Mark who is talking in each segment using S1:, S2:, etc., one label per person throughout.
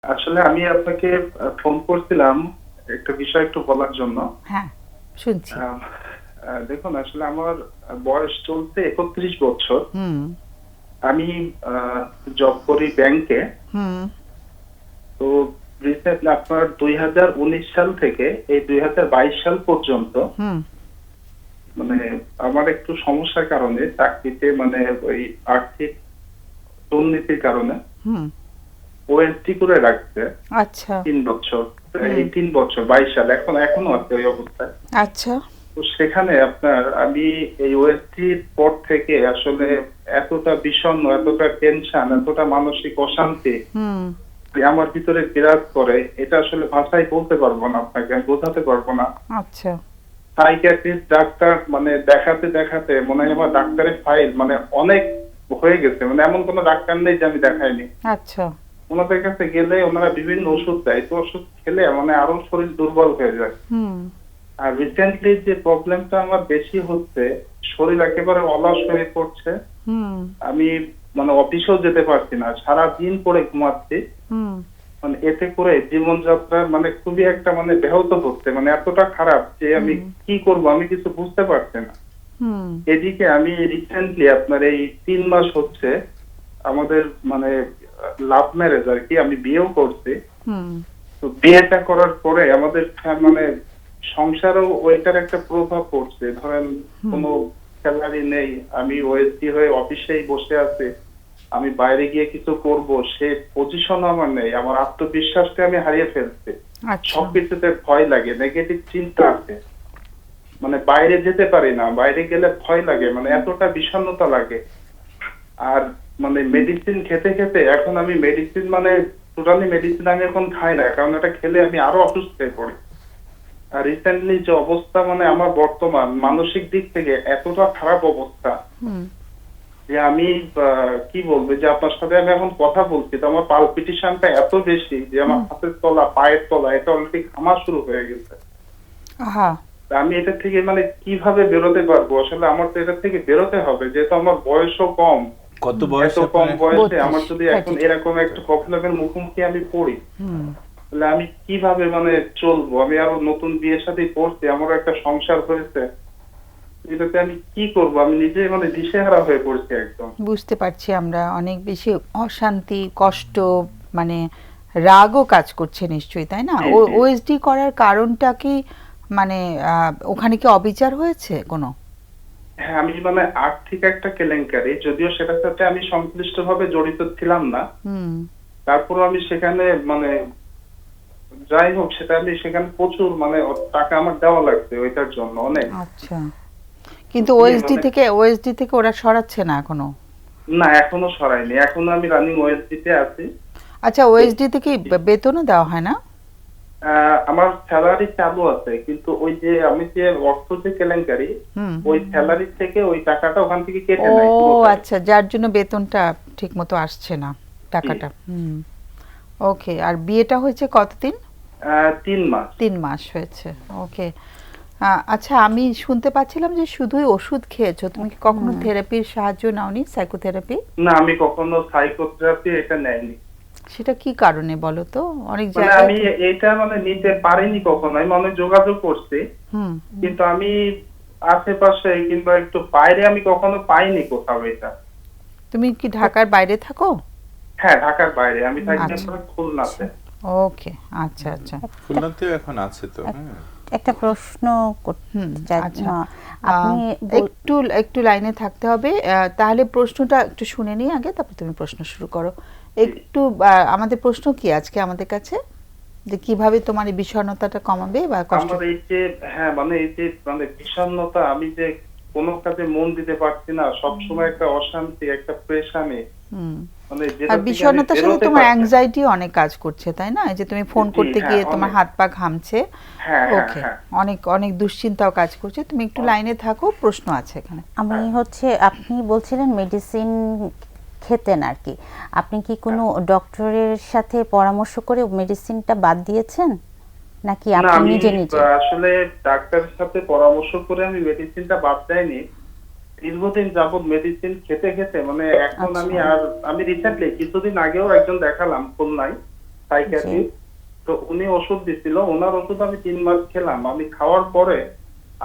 S1: আসলে আমি আপনাকে ফোন করছিলাম একটা বিষয় একটু বলার জন্য।
S2: হ্যাঁ, শুনছি।
S1: আহ, দেখুন আসলে আমার বয়স চলছে 31 বছর।
S2: হুম,
S1: আমি জব করি ব্যাংকে।
S2: হুম,
S1: তো রিসেন্টলি আপনার 2019 সাল থেকে এই 2022 সাল পর্যন্ত
S2: হুম,
S1: মানে আমার একটু সমস্যার কারণে চাকরিতে মানে ওই আর্থিক দুর্নীতির কারণে
S2: হুম।
S1: ওএসডি করে রাখছে
S2: আচ্ছা।
S1: 3 বছর।
S2: হুম।
S1: এই 3 বছর 22 সাল এখনো আছে ওই অবস্থায়।
S2: আচ্ছা।
S1: তো সেখানে আপনার আমি এই ওএসটির পর থেকে আসলে এতটা বিষণ্ণ, এতটা টেনশন, এতটা মানসিক অশান্তি
S2: হুম,
S1: আমার ভিতরে বিরাজ করে, এটা আসলে ভাষায় বলতে পারবো না, আপনাকে আমি বোঝাতে পারবো না।
S2: আচ্ছা।
S1: সাইকিয়াট্রিস্ট ডাক্তার মানে দেখাতে দেখাতে মনে হয় আমার ডাক্তারের ফাইল মানে অনেক হয়ে গেছে, মানে এমন কোনো ডাক্তার নেই যে আমি দেখাইনি।
S2: আচ্ছা।
S1: ওনাদের কাছে গেলে ওনারা বিভিন্ন ওষুধ দেয়, তো ওষুধ খেলে মানে আরো শরীর দুর্বল হয়ে যায়।
S2: হুম,
S1: আর রিসেন্টলি যে প্রবলেমটা আমার বেশি হচ্ছে, শরীর একেবারে অলস হয়ে পড়ছে।
S2: হুম,
S1: আমি মানে অফিসেও যেতে পারছি না, সারা দিন পরে ঘুমাচ্ছি।
S2: হুম,
S1: মানে এতে করে জীবনযাত্রা মানে খুবই একটা মানে ব্যাহত হচ্ছে, মানে এতটা খারাপ যে আমি
S2: হুম,
S1: কি করব আমি কিছু বুঝতে পারছি না।
S2: হুম,
S1: এদিকে আমি রিসেন্টলি আপনার এই 3 মাস হচ্ছে আমাদের মানে লাভ ম্যারেজ আর কি, আমি বিয়েও করছি।
S2: হুম,
S1: তো বিয়েটা করার পরে আমাদের মানে সংসারেও ওইটার একটা প্রভাব পড়ছে। ধরেন
S2: হুম।
S1: কোনো স্যালারি নেই, আমি ওএসডি হয়ে অফিসেই বসে আছি, আমি বাইরে গিয়ে কিছু করব সে পজিশন আমার নেই, আমার আত্মবিশ্বাসকে আমি হারিয়ে ফেলছি।
S2: আচ্ছা।
S1: সবকিছুতে ভয় লাগে, নেগেটিভ চিন্তা আছে, মানে বাইরে যেতে পারি না, বাইরে গেলে ভয় লাগে, মানে এতটা বিষণ্ণতা লাগে। আর মানে মেডিসিন খেতে খেতে এখন আমি মেডিসিন মানে টোটালি মেডিসিন আমি এখন খাই না, কারণ এটা খেলে আমি আরো অসুস্থ হয়ে পড়ি। আর রিসেন্টলি যে অবস্থা মানে আমার বর্তমান মানসিক দিক থেকে এতটা খারাপ অবস্থা
S2: হুম,
S1: যে আমি কি বলবো, যে আপনার সাথে আমি এখন কথা বলছি তো আমার পালপিটেশনটা এত বেশি যে আমার
S2: হুম।
S1: হাতের তলা পায়ের তলা এটা অলরেডি ঘামা শুরু হয়ে গেছে।
S2: আহা।
S1: তা আমি এটা থেকে মানে কিভাবে বেরোতে পারবো? আসলে আমার তো এটা থেকে বেরোতে হবে, যেহেতু আমার বয়সও কম।
S3: কত
S2: হুম।
S3: বয়স
S1: এত কম
S3: আপনার এখন?
S1: বয়সে
S2: 32,
S1: আমার যদি এখন
S2: 32।
S1: এরকম একটা প্রবলেমের মুখোমুখি আমি পড়ি,
S2: হুম।
S1: তাহলে আমি কিভাবে মানে চলবো? আমি আরো নতুন বিয়ের সাথে করছি, আমারও একটা সংসার হয়েছে, এটাতে আমি কি করব? আমি নিজেই মানে দিশেহারা হয়ে পড়ছি একদম।
S2: বুঝতে পারছি আমরা অনেক বেশি অশান্তি, কষ্ট, মানে রাগও কাজ করছে নিশ্চয়ই, তাই না?
S1: জি জি।
S2: ওএসডি করার কারণটা কি, মানে ওখানে কি অবিচার হয়েছে কোনো?
S1: হ্যাঁ, আমি মানে আর্থিক একটা কেলেঙ্কারি, যদিও সেটার সাথে আমি সংশ্লিষ্ট ভাবে জড়িত ছিলাম না,
S2: হুম।
S1: তারপরও আমি সেখানে মানে যাই হোক সেটা আমি সেখানে প্রচুর মানে টাকা আমার দেওয়া লাগছে ওইটার জন্য অনেক।
S2: আচ্ছা।
S1: তো
S2: কিন্তু
S1: দিয়ে
S2: ওএসডি
S1: মানে
S2: থেকে ওএসডি থেকে ওরা সরাচ্ছে না এখনো?
S1: না, এখনো সরাইনি, এখনো আমি রানিং ওএসডি তে আছি।
S2: আচ্ছা, ওএসডি থেকে বেতনও দেওয়া হয় না?
S1: আমার স্যালারি চালু আছে, কিন্তু ওই যে আমি যে অর্থ যে কেলেঙ্কারি,
S2: হুম।
S1: ওই স্যালারি থেকে ওই টাকাটা ওখান থেকে কেটে
S2: ও
S1: নেয় পুরোটাই।
S2: আচ্ছা, যার জন্য বেতনটা ঠিক মতো আসছে না,
S1: জি।
S2: টাকাটা। হুম। ওকে, আর বিয়েটা হয়েছে কতদিন?
S1: 3 মাস।
S2: 3 মাস হয়েছে। ওকে। আচ্ছা, আমি শুনতে পাচ্ছিলাম যে শুধুই ওষুধ খেয়েছো, তুমি কি কখনো থেরাপির সাহায্য নাওনি, সাইকোথেরাপি?
S1: না, আমি কখনো সাইকোথেরাপি এটা নেইনি।
S2: সেটা কি কারণে বলো তো? অনেক
S1: মানে
S2: জায়গায়
S1: আমি
S2: তো।
S1: এটা মানে নিতে পারিনি কখনো, আমি অনেক যোগাযোগ করছি,
S2: হুম।
S1: কিন্তু আমি আশেপাশে কিংবা একটু বাইরে আমি কখনো পাইনি কোথাও এটা।
S2: তুমি কি ঢাকার বাইরে থাকো?
S1: হ্যাঁ, ঢাকার বাইরে আমি থাকি
S2: আচ্ছা।
S1: আপনার খুলনাতে।
S2: ওকে। আচ্ছা, আচ্ছা।
S3: খুলনাতেও এখন আছে তো, হ্যাঁ।
S4: একটা প্রশ্ন
S2: হুম।
S4: করতে চাই।
S2: আচ্ছা।
S4: আপনি
S2: একটু একটু লাইনে থাকতে হবে। তাহলে প্রশ্নটা একটু শুনে নিই আগে, তারপর তুমি প্রশ্ন শুরু করো। একটু আমাদের প্রশ্ন কি আজকে আমাদের কাছে, যে কিভাবে তোমার এই বিষণ্ণতাটা কমাবে বা কষ্ট।
S1: আমার এই যে হ্যাঁ মানে এই যে মানে বিষণ্ণতা, আমি যে কোনো কাজে মন দিতে পারছি না, সবসময় একটা অশান্তি, একটা পেরেশানি,
S2: হুম।
S1: মানে
S2: আর
S1: যেটা থেকে আমি
S2: বিষণ্ণতার সাথে
S1: বেরোতে
S2: তোমার
S1: পারছি না।
S2: অ্যাংজাইটি অনেক কাজ করছে, তাই না? এই যে তুমি ফোন
S1: জি
S2: করতে
S1: হ্যাঁ,
S2: গিয়ে তোমার
S1: অনেক।
S2: হাত পা ঘামছে।
S1: হ্যাঁ হ্যাঁ
S2: ওকে।
S1: হ্যাঁ।
S2: অনেক অনেক দুশ্চিন্তাও কাজ করছে, তুমি একটু লাইনে থাকো, প্রশ্ন আছে এখানে।
S4: আমি হচ্ছে আপনি বলছিলেন মেডিসিন খেতেন আর কি। আপনি কি কোনো ডক্টরের সাথে পরামর্শ করে মেডিসিনটা বাদ দিয়েছেন নাকি
S1: না,
S4: আপনি
S1: আমি
S4: নিজে নিজে?
S1: আসলে ডাক্তারের সাথে পরামর্শ করে আমি মেডিসিনটা বাদ দেয়নি। দীর্ঘদিন যাবত মেডিসিন খেতে খেতে মানে এখন আমি
S4: আচ্ছা।
S1: আর আমি রিসেন্টলি কিছুদিন আগেও একজন দেখালাম খুলনায়। সাইকিয়াট্রিস্ট। তো উনি ওষুধ দিছিল, ওনার ওষুধ আমি 3 মাস খেলাম। আমি খাওয়ার পরে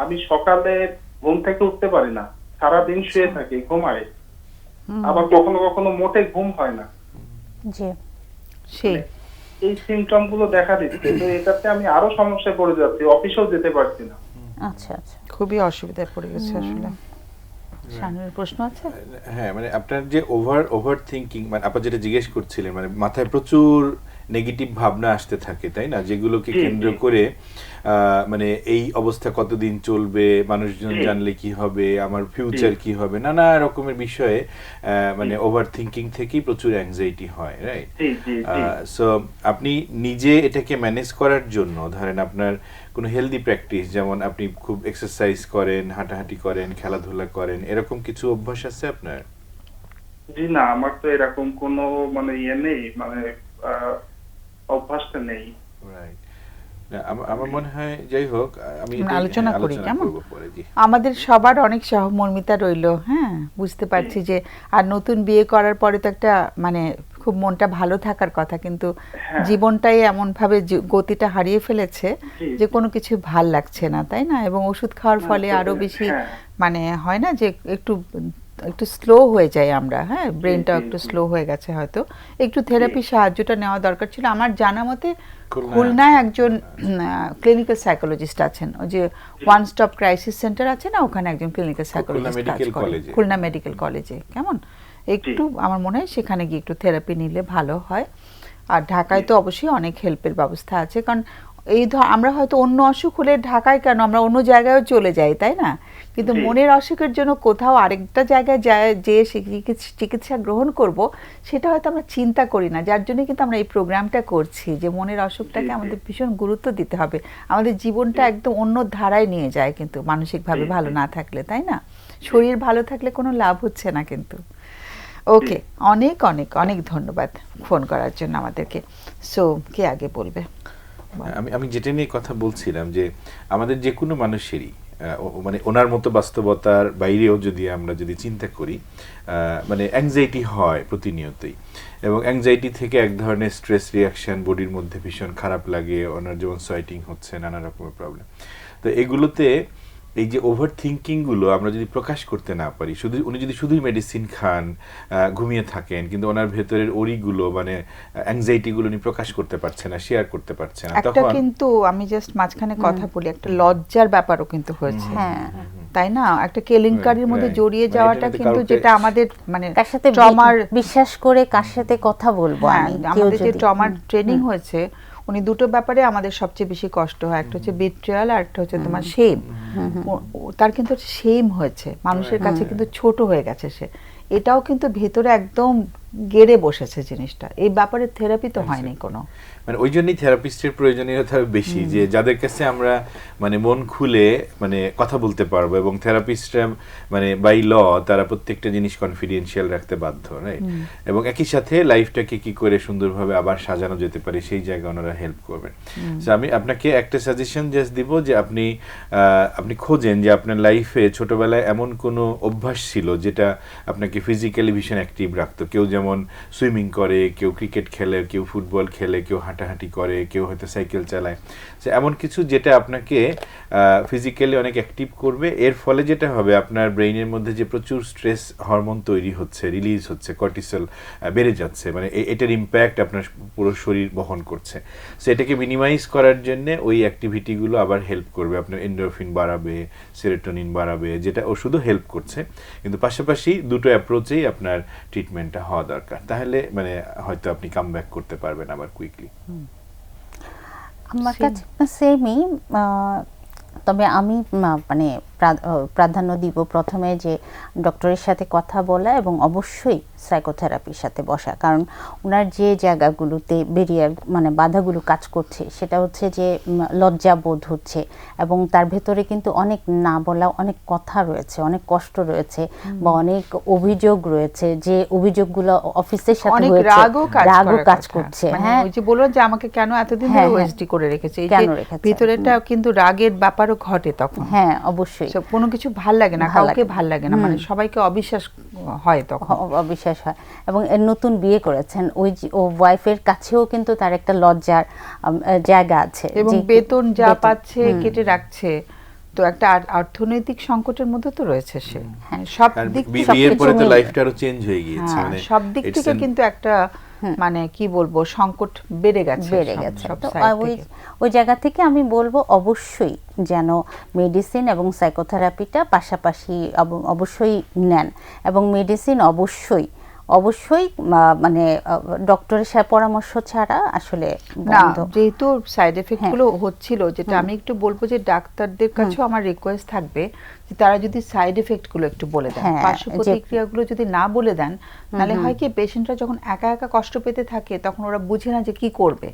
S1: আমি সকালে ঘুম থেকে উঠতে পারি না, সারাদিন শুয়ে থাকি, ঘুমাই, আবার কখনো কখনো মোটে ঘুম হয় না।
S4: জি।
S2: সেই
S1: এই সিমটম গুলো দেখা দিচ্ছে, তো এটাতে আমি আরো সমস্যায় পড়ে যাচ্ছি, অফিসেও যেতে পারছি না।
S4: আচ্ছা আচ্ছা।
S2: খুবই অসুবিধায় পড়ে গেছে আসলে। শানুর প্রশ্ন আছে?
S3: হ্যাঁ, মানে আপনার যে ওভার থিঙ্কিং, মানে আপনি যেটা জিজ্ঞেস করছিলেন, মানে মাথায় প্রচুর নেগেটিভ ভাবনা আসতে থাকে, তাই না, যেগুলোকে
S1: জি,
S3: কেন্দ্র
S1: জি।
S3: করে মানে এই অবস্থা কতদিন চলবে, মানুষজন
S1: জি।
S3: জানলে কি হবে, আমার ফিউচার কি হবে, নানা রকমের বিষয়ে মানে ওভার থিঙ্কিং থেকেই প্রচুর অ্যাংজাইটি হয়, রাইট?
S1: জি, জি, জি।
S3: সো আপনি নিজে এটাকে ম্যানেজ করার জন্য ধরেন আপনার কোনো হেলদি প্র্যাকটিস, যেমন আপনি খুব এক্সারসাইজ করেন, হাঁটাহাঁটি করেন, খেলাধুলা করেন, এরকম কিছু অভ্যাস আছে আপনার?
S1: জি না, আমার তো এরকম কোনো মানে নেই, মানে অভ্যাসটা নেই।
S3: রাইট। আমার মনে হয়, যাই হোক, আমি
S2: আমরা
S3: এটাই
S2: আলোচনা করি
S3: আলোচনা
S2: কেমন?
S3: করব পরে। জি।
S2: আমাদের সবার অনেক সহমর্মিতা রইলো, হ্যাঁ, বুঝতে পারছি যে আর নতুন বিয়ে করার পরে তো একটা মানে খুব মনটা ভালো থাকার কথা, কিন্তু
S1: হ্যাঁ।
S2: জীবনটাই এমন ভাবে গতিটা হারিয়ে ফেলেছে
S1: জি,
S2: যে
S1: জি।
S2: কোনো কিছু ভাল লাগছে না, তাই না? এবং ওষুধ খাওয়ার
S1: না,
S2: ফলে
S1: তো
S2: আরো বেশি
S1: হ্যাঁ।
S2: মানে হয় না যে একটু একটু স্লো হয়ে যায় আমরা, হ্যাঁ, ব্রেনটাও
S1: জি,
S2: একটু
S1: জি।
S2: স্লো হয়ে গেছে হয়তো। একটু থেরাপি সাহায্যটা নেওয়া দরকার ছিল। আমার জানা মতে খুলনায় একজন ক্লিনিক্যাল সাইকোলজিস্ট আছেন, ওই যে ওয়ান স্টপ ক্রাইসিস সেন্টার আছে না, ওখানে একজন ক্লিনিক্যাল সাইকোলজিস্ট কাজ
S3: মেডিকেল
S2: করে
S3: কলেজে।
S2: খুলনা মেডিকেল কলেজে, কেমন একটু আমার মনে হয় সেখানে গিয়ে একটু থেরাপি নিলে ভালো হয়। আর ঢাকায় তো অবশ্যই অনেক হেল্পের ব্যবস্থা আছে, কারণ এই আমরা হয়তো অন্য অসুখ হলে ঢাকায় কেন, আমরা অন্য জায়গায়ও চলে যাই, তাই না? কিন্তু
S1: জি।
S2: মনের অসুখের জন্য কোথাও আরেকটা জায়গায় যে চিকিৎসা গ্রহণ করব, সেটা হয়তো আমরা চিন্তা করি না, যার জন্য কিন্তু আমরা এই প্রোগ্রামটা করছি, যে মনের অসুখটাকে
S1: জি, জি।
S2: আমাদের ভীষণ গুরুত্ব দিতে হবে। আমাদের জীবনটা একদম অন্য ধারায় নিয়ে যায় কিন্তু মানসিকভাবে
S1: জি,
S2: ভালো
S1: জি।
S2: না থাকলে, তাই না? শরীর ভালো থাকলে কোনো লাভ হচ্ছে না কিন্তু। ওকে, অনেক অনেক অনেক ধন্যবাদ ফোন করার জন্য আমাদেরকে। সো কে আগে বলবে?
S3: আমি যেটা নিয়ে কথা বলছিলাম, যে আমাদের যে কোনো মানুষেরই মানে ওনার মতো বাস্তবতার বাইরেও যদি আমরা চিন্তা করি, মানে অ্যাংজাইটি হয় প্রতিনিয়তই, এবং অ্যাংজাইটি থেকে এক ধরনের স্ট্রেস রিয়াকশন, বডির মধ্যে ভীষণ খারাপ লাগে, ওনার যেমন সোয়েটিং হচ্ছে, নানা রকমের প্রবলেম। তো এগুলোতে এই যে ওভার থিঙ্কিংগুলো আমরা যদি প্রকাশ করতে না পারি, উনি যদি শুধুই মেডিসিন খান, ঘুমিয়ে থাকেন, কিন্তু ওনার ভেতরের ওরিগুলো মানে অ্যাংজাইটিগুলো উনি প্রকাশ করতে পারছে না, শেয়ার করতে পারছে না,
S2: একটা
S3: তখন
S2: কিন্তু আমি জাস্ট মাঝখানে কথা বলি, একটা লজ্জার ব্যাপারও কিন্তু হয়েছে,
S4: হ্যাঁ।
S2: তাই না? একটা কেলেঙ্কারির মধ্যে
S3: Right.
S2: জড়িয়ে
S3: মানে
S2: যাওয়াটা
S3: এটা যদি
S2: কিন্তু,
S3: কাউকে-
S2: যেটা আমাদের মানে
S4: কার সাথে
S2: ট্রমার,
S4: বিশ্বাস করে কার সাথে কথা বলবো
S2: হ্যাঁ,
S4: আমি, কেউ
S2: আমাদের যে
S4: যদি
S2: ট্রমার ট্রেনিং হয়েছে, উনি দুটো ব্যাপারে আমাদের সবচেয়ে বেশি কষ্ট হয়, একটা হচ্ছে বিট্রিয়াল আর একটা হচ্ছে তোমার শেম। তার কিন্তু শেম হয়েছে, মানুষের কাছে কিন্তু ছোট হয়ে গেছে সে, এটাও কিন্তু ভেতরে একদম গেড়ে বসেছে জিনিসটা। এই ব্যাপারে থেরাপি তো হয়নি কোনো,
S3: মানে ওই জন্যই থেরাপিস্টের প্রয়োজনীয়তা বেশি, যে যাদের কাছে আমরা মানে মন খুলে মানে কথা বলতে পারবো, এবং থেরাপিস্টরা মানে বাই ল তারা প্রত্যেকটা জিনিস কনফিডেন্সিয়াল রাখতে বাধ্য, রাইট? এবং একই সাথে লাইফটাকে কি করে সুন্দরভাবে আবার সাজানো যেতে পারে সেই জায়গায় ওনারা হেল্প করবেন। সো আমি আপনাকে একটা সাজেশন জাস্ট দিব, যে আপনি খোঁজেন যে আপনার লাইফে ছোটবেলায় এমন কোনো অভ্যাস ছিল যেটা আপনাকে ফিজিক্যালি ভীষণ অ্যাক্টিভ রাখতো। কেউ যেমন সুইমিং করে, কেউ ক্রিকেট খেলে, কেউ ফুটবল খেলে, কেউ হাঁটাহাঁটি করে, কেউ হয়তো সাইকেল চালায়। সো এমন কিছু যেটা আপনাকে ফিজিক্যালি অনেক অ্যাক্টিভ করবে, এর ফলে যেটা হবে আপনার ব্রেইনের মধ্যে যে প্রচুর স্ট্রেস হরমোন তৈরি হচ্ছে, রিলিজ হচ্ছে, কর্টিসল বেড়ে যাচ্ছে, মানে এটার ইম্প্যাক্ট আপনার পুরো শরীর বহন করছে। সো এটাকে মিনিমাইজ করার জন্য ওই অ্যাক্টিভিটিগুলো আবার হেল্প করবে, আপনার এন্ডোরফিন বাড়াবে, সেরোটোনিন বাড়াবে, যেটা ওষুধও হেল্প করছে। কিন্তু পাশাপাশি দুটো অ্যাপ্রোচেই আপনার ট্রিটমেন্টটা হওয়া দরকার, তাহলে মানে হয়তো আপনি কাম ব্যাক করতে পারবেন আবার কুইকলি।
S4: আমার কাছে সেমই, তবে আমি মানে প্রাধান্য দিব প্রথমে যে ডক্টরের সাথে কথা বলা, এবং অবশ্যই সাইকোথেরাপির সাথে বসা, কারণ ওনার যে জায়গাগুলোতে ব্যারিয়ার মানে বাধাগুলো কাজ করছে, সেটা হচ্ছে যে লজ্জা বোধ হচ্ছে, এবং তার ভেতরে কিন্তু অনেক না বলা অনেক কথা রয়েছে, অনেক কষ্ট রয়েছে, বা অনেক অভিযোগ রয়েছে, যে অভিযোগগুলো অফিসের সাথে
S2: অনেক
S4: হয়েছে, রাগও কাজ করছে। হ্যাঁ,
S2: ওই যে বললেন যে আমাকে কেন এতদিন ধরে ওএসডি করে রেখেছে, এই
S4: কেন
S2: যে
S4: রেখেছে?
S2: ভিতরেটা কিন্তু রাগের ব্যাপারও ঘটে তখন।
S4: হ্যাঁ, অবশ্যই
S2: কোনো কিছু ভাল লাগে না, কাউকে ভাল লাগে না, মানে সবাইকে অবিশ্বাস হয় তখন।
S4: অবিশ্বাস শেষ হয়। এবং এর নতুন বিয়ে করেছেন, ওই ও ওয়াইফের কাছেও কিন্তু তার একটা লজ্জার জায়গা আছে,
S2: এবং
S4: যে
S2: বেতন যা পাচ্ছে কেটে রাখছে, তো একটা অর্থনৈতিক সংকটের মধ্যে তো রয়েছে সে। সব
S3: আর
S2: দিক থেকে
S3: বিয়ের পরে তো
S4: মিলে।
S3: লাইফটা আরো চেঞ্জ হয়ে গিয়েছে, মানে
S2: সব দিক
S3: it's
S2: থেকে
S3: an-
S2: কিন্তু একটা মানে কি বলবো সংকট বেড়ে গেছে। সব
S4: তো
S2: side
S4: ওই
S2: থেকে।
S4: ওই জায়গা থেকে আমি বলবো অবশ্যই যেন মেডিসিন এবং সাইকোথেরাপিটা পাশাপাশি অবশ্যই নেন, এবং মেডিসিন অবশ্যই মানে ডক্টরের সাথে পরামর্শ ছাড়া আসলে
S2: না,
S4: বন্ধ।
S2: যেহেতু সাইড এফেক্ট গুলো হচ্ছিল, যেটা আমি একটু বলবো যে ডাক্তারদের কাছেও আমার রিকোয়েস্ট থাকবে যে তারা যদি সাইড এফেক্ট গুলো একটু বলে দেন,
S4: হ্যাঁ,
S2: পার্শ্ব
S4: যে-
S2: প্রতিক্রিয়াগুলো যদি না বলে দেন, নালে হয় কি পেশেন্টরা যখন একা একা কষ্ট পেতে থাকে তখন ওরা বুঝে না যে কি করবে,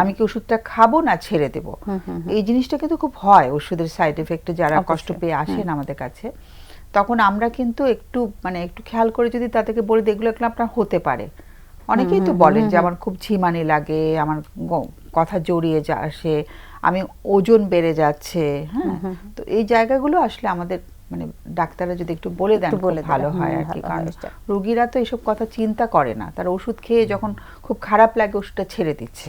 S2: আমি কি ওষুধটা খাবো না ছেড়ে দেব। এই জিনিসটা কিন্তু খুব হয় ওষুধের সাইড এফেক্টে, যারা কষ্ট পেয়ে আসেন আমাদের কাছে, তখন আমরা কিন্তু একটু খেয়াল করে যদি তাদেরকে বলে দিই এগুলো আপনার হতে পারে। অনেকেই তো বলেন যে আমার খুব ঝিমানি লাগে, আমার কথা জড়িয়ে আসে, আমি ওজন বেড়ে যাচ্ছে, হ্যাঁ, তো এই জায়গাগুলো আসলে আমাদের মানে ডাক্তাররা যদি একটু বলে দেন খুব ভালো হয় আর কি। কারণ রোগীরা তো এসব কথা চিন্তা করে না, তারা ওষুধ খেয়ে যখন খুব খারাপ লাগে ওষুধটা ছেড়ে দিচ্ছে।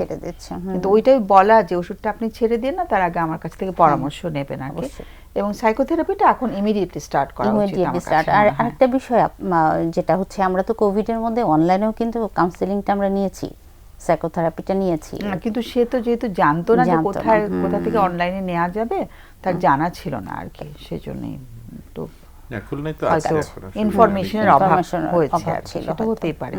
S2: কিন্তু ওইটাই বলা যে ওষুধটা আপনি ছেড়ে দিন না, তার আগে আমার কাছ থেকে পরামর্শ নেবেন আর কি। এবং সাইকোথেরাপিটা এখন ইমিডিয়েটলি স্টার্ট করা উচিত আমার কাছে।
S4: আর আরেকটা বিষয় যেটা হচ্ছে, আমরা তো কোভিডের মধ্যে অনলাইনেও কিন্তু কাউন্সেলিংটা আমরা নিয়েছি, সাইকোথেরাপিটা নিয়েছি।
S2: কিন্তু সে তো যেহেতু জানতো না যে কোথা থেকে অনলাইনে নেওয়া যাবে, তার জানা ছিল না আর কি, সেজন্যই তো
S3: খুলনায় তো
S2: হয়তো
S3: আছে এখন,
S2: ইনফরমেশনের অভাব
S4: Information-এর
S2: হয়েছে
S4: অভাব
S2: আর কি,
S4: ছিল
S2: সেটা
S4: হয়তো।
S2: হতেই পারে।